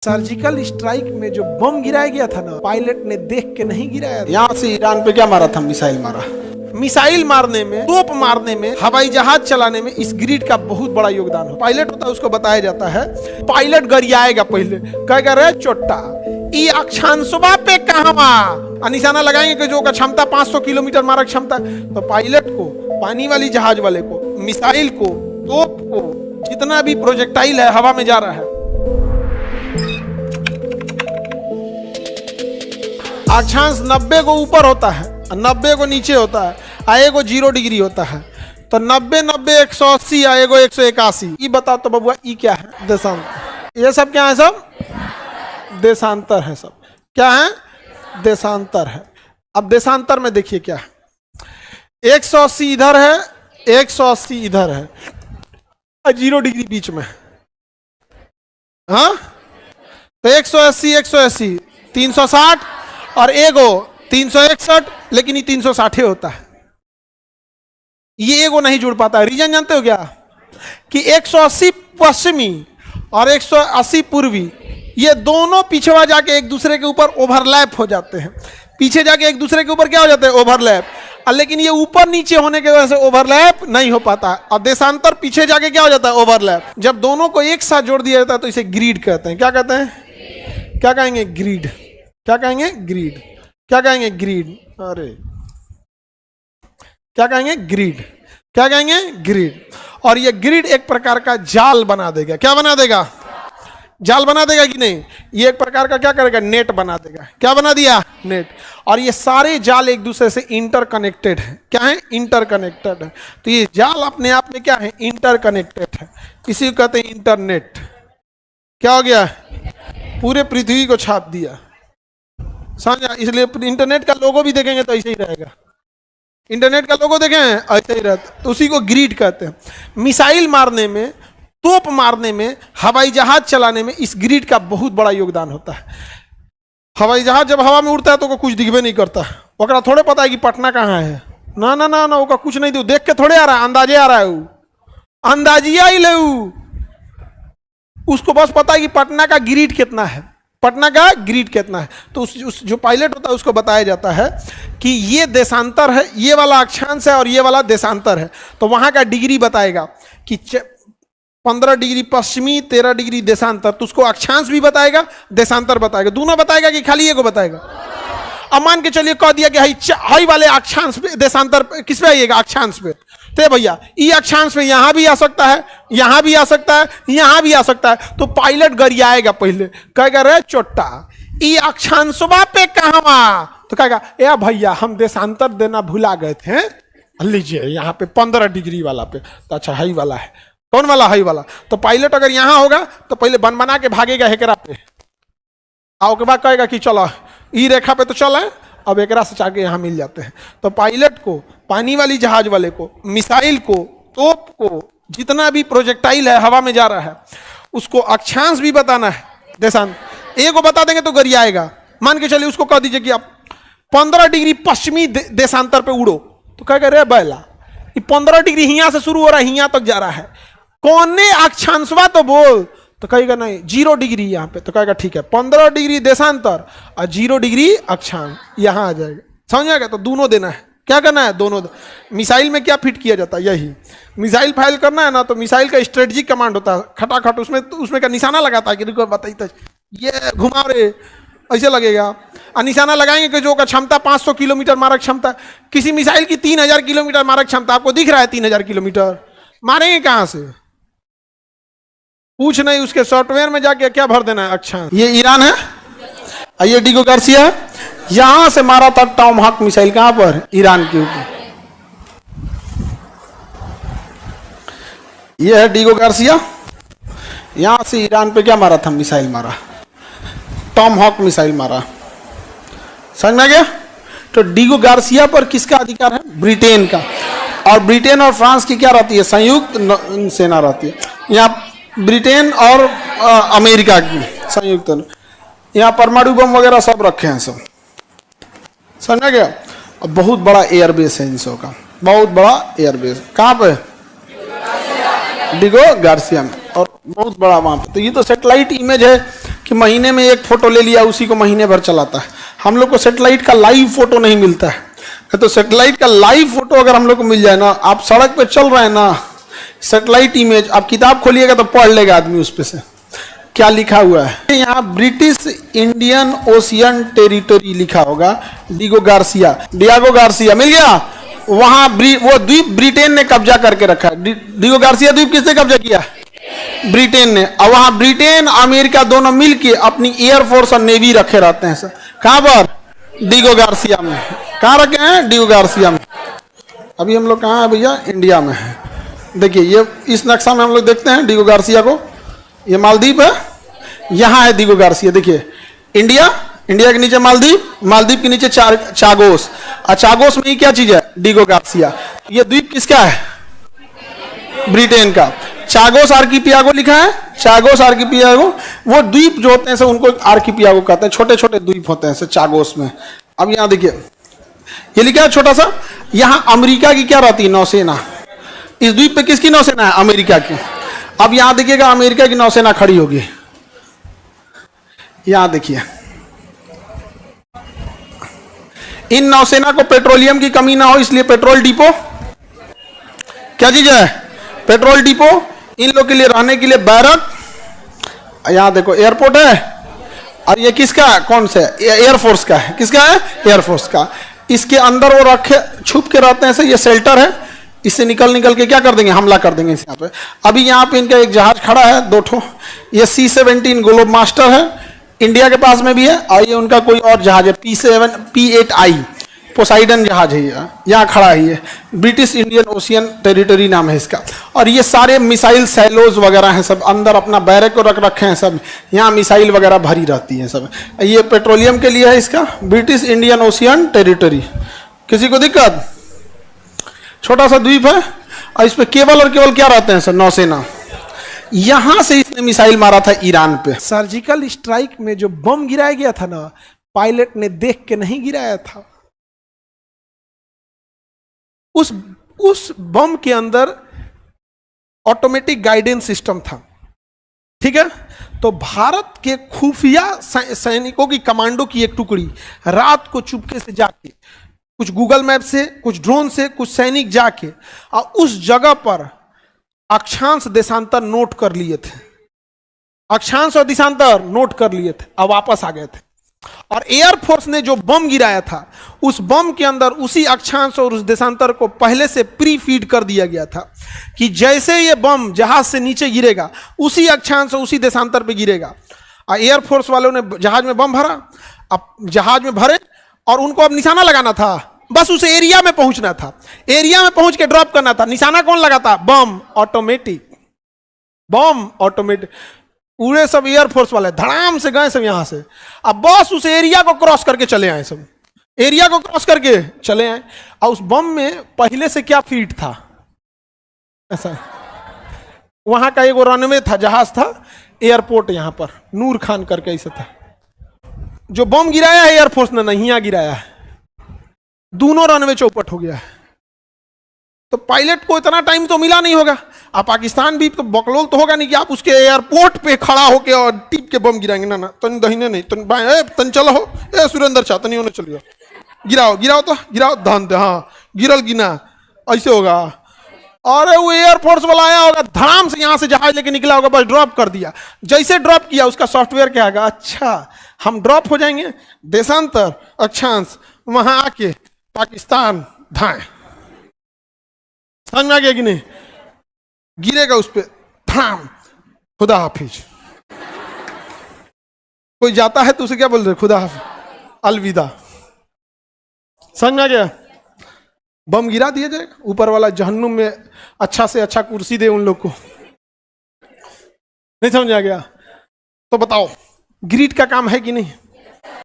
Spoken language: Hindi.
सर्जिकल स्ट्राइक में जो बम गिराया गया था ना, पायलट ने देख के नहीं गिराया। यहाँ से ईरान पे क्या मारा था? मिसाइल मारा। मिसाइल मारने में, तोप मारने में, हवाई जहाज चलाने में इस ग्रिड का बहुत बड़ा योगदान हो। पायलट होता है, उसको बताया जाता है। पायलट गरियाएगा, पहले कहेगा रे चोट्टा ई अक्षांशवा पे कहवा निशाना लगाएंगे कि जो का क्षमता 500 किलोमीटर मारक क्षमता। तो पायलट को, पानी वाली जहाज वाले को, मिसाइल को, तोप को, जितना भी प्रोजेक्टाइल है हवा में जा रहा है, अक्षांश 90 को ऊपर होता है, 90 को नीचे होता है, आए को 0 डिग्री होता है। तो 90 90 180 आए को 181। ये बताओ तो बबुआ, ये क्या है? देशांतर। ये सब क्या है? सब देशांतर है। सब क्या है? देशांतर है। अब देशांतर में देखिए क्या है, 180 इधर है, 180 इधर है, 0 डिग्री बीच में। हाँ, तो 180 180 360 और एगो 361, लेकिन ये 360 होता है। ये एगो नहीं जुड़ पाता है। रीजन जानते हो क्या? कि 180 पश्चिमी और 180 पूर्वी, ये दोनों पिछवा जाके एक दूसरे के ऊपर ओवरलैप हो जाते हैं। पीछे जाके एक दूसरे के ऊपर क्या हो जाते हैं? ओवरलैप। लेकिन ये ऊपर नीचे होने की वजह से ओवरलैप नहीं हो पाता। और देशांतर पीछे जाके क्या हो जाता है? ओवरलैप। जब दोनों को एक साथ जोड़ दिया जाता है तो इसे ग्रिड कहते हैं। क्या कहते हैं? क्या कहेंगे? ग्रिड। क्या कहेंगे? ग्रिड। क्या कहेंगे? ग्रिड। अरे क्या कहेंगे? ग्रिड। क्या कहेंगे? ग्रिड। और ये ग्रिड एक प्रकार का जाल बना देगा। क्या बना देगा? जाल बना देगा कि नहीं? ये एक प्रकार का क्या करेगा? नेट बना देगा। क्या बना दिया? नेट। और ये सारे जाल एक दूसरे से इंटरकनेक्टेड है। क्या है? इंटरकनेक्टेड है। तो ये जाल अपने आप में क्या है? इंटरकनेक्टेड है। इसी को कहते हैं इंटरनेट। क्या हो गया? पूरे पृथ्वी को छाप दिया, समझा? इसलिए इंटरनेट का लोगो भी देखेंगे तो ऐसे ही रहेगा। इंटरनेट का लोगो देखें ऐसे ही रहता, तो उसी को ग्रिड कहते हैं। मिसाइल मारने में, तोप मारने में, हवाई जहाज चलाने में इस ग्रिड का बहुत बड़ा योगदान होता है। हवाई जहाज जब हवा में उड़ता है तो कुछ दिखबे नहीं करता, ओकरा थोड़े पता है कि पटना कहाँ है। ना ना ना ना, ओका कुछ नहीं दो, देख के थोड़े आ रहा है, अंदाजे आ रहा है। अंदाजिया ही ले, उसको बस पता है कि पटना का ग्रिड कितना है, पटना का ग्रिड कितना है। तो उस जो पायलट होता है उसको बताया जाता है कि ये देशांतर है, ये वाला अक्षांश है और ये वाला देशांतर है। तो वहां का डिग्री बताएगा कि 15 डिग्री पश्चिमी, 13 डिग्री देशांतर। तो उसको अक्षांश भी बताएगा, देशांतर बताएगा, दोनों बताएगा कि खाली एगो बताएगा? अब मान के चलिए कह दिया कि हाई वाले अक्षांश पे देशांतर किस पे आइएगा? अक्षांश पे। तो भैया ये अक्षांश में यहां भी आ सकता है, यहां भी आ सकता है, यहां भी आ सकता है। तो पायलट गरियाएगा, पहले कहेगा रे चोट्टा ये अक्षांशवा पे कहवा। तो कहेगा ए भैया हम देशांतर देना भुला गए थे, लीजिए यहाँ पे 15 डिग्री वाला पे। तो अच्छा हाई वाला है। कौन वाला? हाई वाला। तो पायलट अगर यहां होगा तो पहले बन बना के भागेगा हेकरा पे, और उसके बाद कहेगा कि चलो ई रेखा पे तो चला, अब एकरा से जाके यहाँ मिल जाते हैं। तो पायलट को, पानी वाली जहाज वाले को, मिसाइल को, तोप को, जितना भी प्रोजेक्टाइल है हवा में जा रहा है, उसको अक्षांश भी बताना है, देशांतर। एक को बता देंगे तो गरियाएगा। मान के चलिए उसको कह दीजिए कि आप 15 डिग्री पश्चिमी देशांतर पे उड़ो, तो कहेगा रे बैला ये 15 डिग्री हियां से शुरू हो रहा है, हियां तक जा रहा है, कौने अक्षांशवा तो बोल। तो कहेगा नहीं 0 डिग्री यहाँ पे। तो कहेगा ठीक है, 15 डिग्री देशांतर और 0 डिग्री अक्षांश, यहाँ आ जाएगा। समझ आएगा? तो दोनों देना है। क्या करना है? दोनों। मिसाइल में क्या फिट किया जाता है? यही मिसाइल फायर करना है ना, तो मिसाइल का स्ट्रेटजिक कमांड होता है, खटाखट उसमें का निशाना लगाता है कि बताइए ये घुमा रे, ऐसे लगेगा। और निशाना लगाएंगे कि जो का क्षमता 500 किलोमीटर मारक क्षमता। किसी मिसाइल की 3000 किलोमीटर मारक क्षमता, आपको दिख रहा है 3000 किलोमीटर? मारेंगे कहां से? पूछ नहीं, उसके सॉफ्टवेयर में जाके क्या भर देना है? अक्षांश। ये ईरान है, ये डिगो गार्सिया है, यहां से मारा था टॉमहॉक मिसाइल। कहां पर? ईरान के ऊपर। ये है डिगो गार्सिया, यहां से ईरान पे क्या मारा था? मिसाइल मारा, टॉमहॉक मिसाइल मारा। समझ में आ गया? तो डिगो गार्सिया पर किसका अधिकार है? ब्रिटेन का। और ब्रिटेन और फ्रांस की क्या रहती है? संयुक्त सेना रहती है। यहाँ ब्रिटेन और अमेरिका की संयुक्त, यहाँ परमाणु बम वगैरह सब रखे हैं सब। समझ में गया? और बहुत बड़ा एयरबेस है इन सब का, बहुत बड़ा एयरबेस। कहाँ पे? डिगो गार्सिया में। और बहुत बड़ा वहां पे। तो ये तो सैटेलाइट इमेज है कि महीने में एक फोटो ले लिया उसी को महीने भर चलाता है। हम लोग को सेटेलाइट का लाइव फोटो नहीं मिलता है। तो सेटेलाइट का लाइव फोटो अगर हम लोग को मिल जाए ना, आप सड़क पे चल रहे हैं ना, सेटेलाइट इमेज, आप किताब खोलिएगा तो पढ़ लेगा आदमी उस पे से क्या लिखा हुआ है। यहाँ ब्रिटिश इंडियन ओशियन टेरिटरी लिखा होगा, डिगो गार्सिया मिल गया। वहां वो द्वीप ब्रिटेन ने कब्जा करके रखा है। डिगो गार्सिया द्वीप किसने कब्जा किया? ब्रिटेन ने। और वहां ब्रिटेन अमेरिका दोनों मिलके अपनी एयरफोर्स और नेवी रखे रहते हैं सर। कहां पर? डिगो गार्सिया में। कहां रखे हैं? डिगो गार्सिया में। अभी हम लोग कहां है भैया? इंडिया में है। देखिए ये इस नक्शा में हम लोग देखते हैं डिगो गार्सिया को, ये मालदीव है, यहां है डिगो गार्सिया। देखिए इंडिया के नीचे मालदीव के नीचे चागोस, और चागोस में ही क्या चीज है? डिगो गार्सिया। ये द्वीप किसका है? ब्रिटेन का। चागोस आर्किपियागो लिखा है, चागोस आर्किपियागो। वो द्वीप जो होते हैं सर उनको आर्किपियागो कहते हैं, छोटे छोटे द्वीप होते हैं सर चागोस में। अब यहां देखिए ये लिखा है छोटा सा, यहां अमेरिका की क्या रहती है? नौसेना। इस द्वीप पे किसकी नौसेना है? अमेरिका की। अब यहां देखिएगा अमेरिका की नौसेना खड़ी होगी, यहां देखिए। इन नौसेना को पेट्रोलियम की कमी ना हो इसलिए पेट्रोल डिपो, क्या चीज है? Petrol depot. इन लोग के लिए रहने के लिए बैरक, यहां देखो एयरपोर्ट है। और ये किसका? कौन से? एयरफोर्स का है। किसका है? एयरफोर्स का। इसके अंदर वो रखे छुप के रहते हैं सर, ये शेल्टर है, इससे निकल के क्या कर देंगे? हमला कर देंगे इस यहाँ पे। अभी यहाँ पे इनका एक जहाज खड़ा है, 2 ठो। ये C-17 ग्लोब मास्टर है, इंडिया के पास में भी है। और ये उनका कोई और जहाज है, P8I पोसाइडन जहाज है, यहाँ खड़ा है। ये ब्रिटिश इंडियन ओशियन टेरिटरी नाम है इसका। और ये सारे मिसाइल सैलोज वगैरह हैं सब, अंदर अपना बैरक को रख रखे हैं सब, यहाँ मिसाइल वगैरह भरी रहती है सब। ये पेट्रोलियम के लिए है इसका, ब्रिटिश इंडियन ओशियन टेरिटरी। किसी को दिक्कत? छोटा सा द्वीप है और इस पे केवल और केवल क्या रहते हैं सर? नौसेना। यहां से इसने मिसाइल मारा था ईरान पे। सर्जिकल स्ट्राइक में जो बम गिराया गया था ना, पायलट ने देख के नहीं गिराया था। उस बम के अंदर ऑटोमेटिक गाइडेंस सिस्टम था, ठीक है। तो भारत के खुफिया सैनिकों की कमांडो की एक टुकड़ी रात को चुपके से जाके, कुछ गूगल मैप से, कुछ ड्रोन से, कुछ सैनिक जाके और उस जगह पर अक्षांश देशांतर नोट कर लिए थे, अक्षांश और दिशांतर नोट कर लिए थे और वापस आ गए थे। और एयरफोर्स ने जो बम गिराया था, उस बम के अंदर उसी अक्षांश और उस देशांतर को पहले से प्री फीड कर दिया गया था कि जैसे ये बम जहाज से नीचे गिरेगा उसी अक्षांश और उसी देशांतर पे गिरेगा। और एयरफोर्स वालों ने जहाज में बम भरा, अब जहाज में भरे और उनको अब निशाना लगाना था, बस उस एरिया में पहुंचना था, एरिया में पहुंच के ड्रॉप करना था। निशाना कौन लगाता? बम ऑटोमेटिक, बम ऑटोमेटिक। उड़े सब एयरफोर्स वाले, धड़ाम से गए सब यहां से, अब बस उस एरिया को क्रॉस करके चले आए, सब एरिया को क्रॉस करके चले आए। और उस बम में पहले से क्या फीड था? ऐसा वहां का एक रनवे था, जहाज था, एयरपोर्ट यहां पर नूर खान करके ऐसा था। जो बम गिराया है एयरफोर्स ने नहीं यहां गिराया है, दोनों रनवे चौपट हो गया है। तो पायलट को इतना टाइम तो मिला नहीं होगा। अब पाकिस्तान भी तो बकलोल तो होगा नहीं कि आप उसके एयरपोर्ट पे खड़ा होके और टिप के बम गिराएंगे। ना ना, तन दहीने नहीं, तन बाएं, तन चलो हो, ए सुरेंद्र चाह तनी होने चलिए, गिराओ गिराओ तो गिराओ, धान दे, हाँ गिरल गिना, ऐसे होगा। अरे वो एयरफोर्स वाला आया होगा, धड़ाम से यहां से जहाज लेके निकला होगा, बस ड्रॉप कर दिया। जैसे ड्रॉप किया उसका सॉफ्टवेयर क्या आएगा? अच्छा हम ड्रॉप हो जाएंगे, देशांतर अक्षांश वहां आके पाकिस्तान धाए, समझ में आ गया कि नहीं? गिरेगा उस पर, धाम, खुदा हाफिज। कोई जाता है तो उसे क्या बोल रहे? खुदा हाफिज, अलविदा। समझ में आ गया? बम गिरा दिया जाएगा, ऊपर वाला जहन्नुम में अच्छा से अच्छा कुर्सी दे उन लोग को। नहीं समझ आ गया? तो बताओ ग्रिड का काम है कि नहीं?